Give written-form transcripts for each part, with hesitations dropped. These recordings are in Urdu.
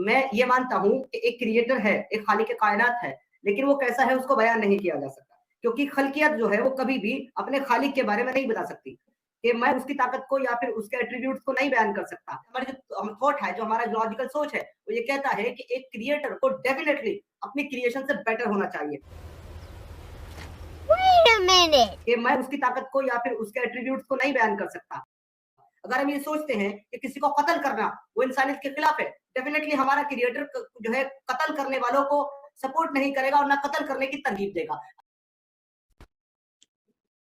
میں یہ مانتا ہوں کہ ایک کریٹر ہے، ایک خالق کائنات ہے، لیکن وہ کیسا ہے اس کو بیان نہیں کیا جا سکتا، کیونکہ خلقیت جو ہے وہ کبھی بھی اپنے خالق کے بارے میں نہیں بتا سکتی، کہ میں اس کی طاقت کو یا پھر اس کے ایٹریبیوٹس کو نہیں بیان کر سکتا. ہمارا جو تھاٹ ہے، جو ہمارا لاجیکل سوچ ہے، وہ یہ کہتا ہے کہ ایک کریٹر کو ڈیفینیٹلی اپنی کریشن سے بیٹر ہونا چاہیے. کہ میں اس کی طاقت کو یا پھر اس کے ایٹریبیوٹس کو نہیں بیان کر سکتا. اگر ہم یہ سوچتے ہیں کہ کسی کو قتل کرنا وہ انسانیت کے خلاف ہے، ڈیفینیٹلی ہمارا کریٹر جو ہے قتل کرنے والوں کو سپورٹ نہیں کرے گا اور نہ قتل کرنے کی ترغیب دے گا.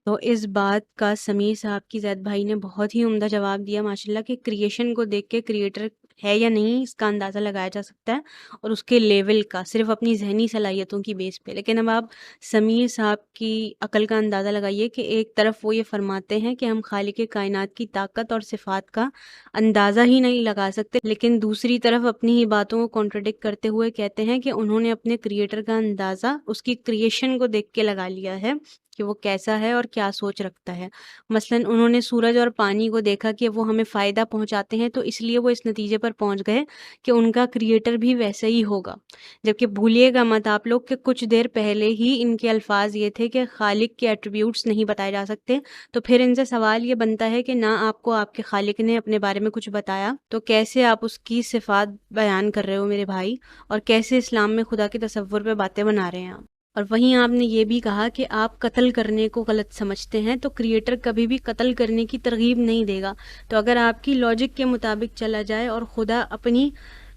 تو اس بات کا سمیر صاحب کی زید بھائی نے بہت ہی عمدہ جواب دیا ماشاءاللہ، کہ کریشن کو دیکھ کے کریٹر ہے یا نہیں اس کا اندازہ لگایا جا سکتا ہے، اور اس کے لیول کا صرف اپنی ذہنی صلاحیتوں کی بیس پہ. لیکن اب آپ سمیر صاحب کی عقل کا اندازہ لگائیے کہ ایک طرف وہ یہ فرماتے ہیں کہ ہم خالق کائنات کی طاقت اور صفات کا اندازہ ہی نہیں لگا سکتے، لیکن دوسری طرف اپنی ہی باتوں کو کانٹرڈکٹ کرتے ہوئے کہتے ہیں کہ انہوں نے اپنے کریٹر کا اندازہ اس کی کریشن کو دیکھ کے لگا لیا ہے کہ وہ کیسا ہے اور کیا سوچ رکھتا ہے. مثلا انہوں نے سورج اور پانی کو دیکھا کہ وہ ہمیں فائدہ پہنچاتے ہیں، تو اس لیے وہ اس نتیجے پر پہنچ گئے کہ ان کا کریٹر بھی ویسا ہی ہوگا. جبکہ بھولیے گا مت آپ لوگ کہ کچھ دیر پہلے ہی ان کے الفاظ یہ تھے کہ خالق کے ایٹریبیوٹس نہیں بتائے جا سکتے. تو پھر ان سے سوال یہ بنتا ہے کہ نہ آپ کو آپ کے خالق نے اپنے بارے میں کچھ بتایا، تو کیسے آپ اس کی صفات بیان کر رہے ہو میرے بھائی، اور کیسے اسلام میں خدا کے تصور پہ باتیں بنا رہے ہیں آپ. اور وہیں آپ نے یہ بھی کہا کہ آپ قتل کرنے کو غلط سمجھتے ہیں، تو کریٹر کبھی بھی قتل کرنے کی ترغیب نہیں دے گا. تو اگر آپ کی لاجک کے مطابق چلا جائے اور خدا اپنی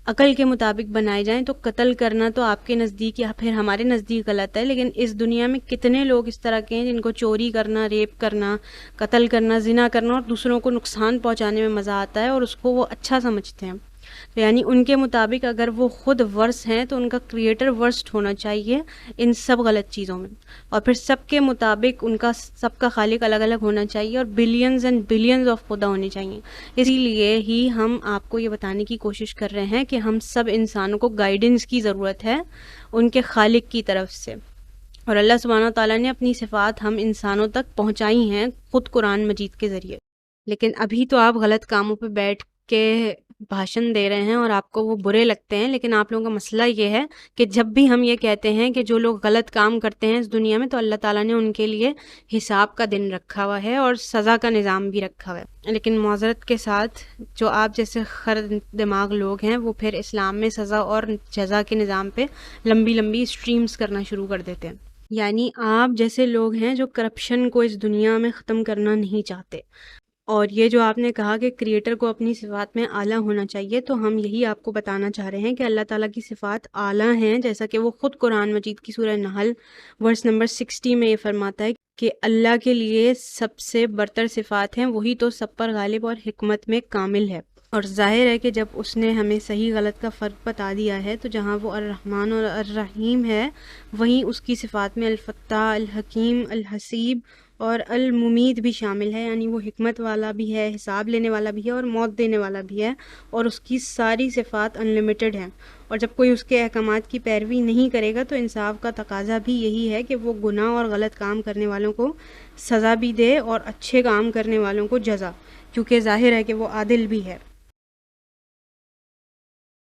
عقل کے مطابق بنائے جائیں، تو قتل کرنا تو آپ کے نزدیک یا پھر ہمارے نزدیک غلط ہے، لیکن اس دنیا میں کتنے لوگ اس طرح کے ہیں جن کو چوری کرنا، ریپ کرنا، قتل کرنا، زنا کرنا اور دوسروں کو نقصان پہنچانے میں مزہ آتا ہے اور اس کو وہ اچھا سمجھتے ہیں. تو یعنی ان کے مطابق اگر وہ خود ورس ہیں تو ان کا کریٹر ورسٹ ہونا چاہیے ان سب غلط چیزوں میں، اور پھر سب کے مطابق ان کا سب کا خالق الگ الگ ہونا چاہیے، اور بلینز اینڈ بلینز آف خدا ہونے چاہیے. اسی لیے ہی ہم آپ کو یہ بتانے کی کوشش کر رہے ہیں کہ ہم سب انسانوں کو گائیڈنس کی ضرورت ہے ان کے خالق کی طرف سے، اور اللہ سبحانہ تعالیٰ نے اپنی صفات ہم انسانوں تک پہنچائی ہیں خود قرآن مجید کے ذریعے. لیکن ابھی تو آپ غلط کاموں پہ بیٹھ کے بھاشن دے رہے ہیں اور آپ کو وہ برے لگتے ہیں، لیکن آپ لوگوں کا مسئلہ یہ ہے کہ جب بھی ہم یہ کہتے ہیں کہ جو لوگ غلط کام کرتے ہیں اس دنیا میں، تو اللہ تعالیٰ نے ان کے لیے حساب کا دن رکھا ہوا ہے اور سزا کا نظام بھی رکھا ہوا ہے. لیکن معذرت کے ساتھ جو آپ جیسے خر دماغ لوگ ہیں وہ پھر اسلام میں سزا اور جزا کے نظام پہ لمبی لمبی اسٹریمز کرنا شروع کر دیتے ہیں. یعنی آپ جیسے لوگ ہیں جو کرپشن کو اس دنیا میں ختم کرنا نہیں چاہتے. اور یہ جو آپ نے کہا کہ کریٹر کو اپنی صفات میں اعلیٰ ہونا چاہیے، تو ہم یہی آپ کو بتانا چاہ رہے ہیں کہ اللہ تعالیٰ کی صفات اعلیٰ ہیں، جیسا کہ وہ خود قرآن مجید کی سورہ نحل ورس نمبر 60 میں یہ فرماتا ہے کہ اللہ کے لیے سب سے برتر صفات ہیں، وہی تو سب پر غالب اور حکمت میں کامل ہے. اور ظاہر ہے کہ جب اس نے ہمیں صحیح غلط کا فرق بتا دیا ہے، تو جہاں وہ الرحمن اور الرحیم ہے، وہیں اس کی صفات میں الفتاح، الحکیم، الحسیب اور الممید بھی شامل ہے. یعنی وہ حکمت والا بھی ہے، حساب لینے والا بھی ہے اور موت دینے والا بھی ہے، اور اس کی ساری صفات انلمیٹڈ ہیں. اور جب کوئی اس کے احکامات کی پیروی نہیں کرے گا تو انصاف کا تقاضا بھی یہی ہے کہ وہ گناہ اور غلط کام کرنے والوں کو سزا بھی دے اور اچھے کام کرنے والوں کو جزا، کیونکہ ظاہر ہے کہ وہ عادل بھی ہے.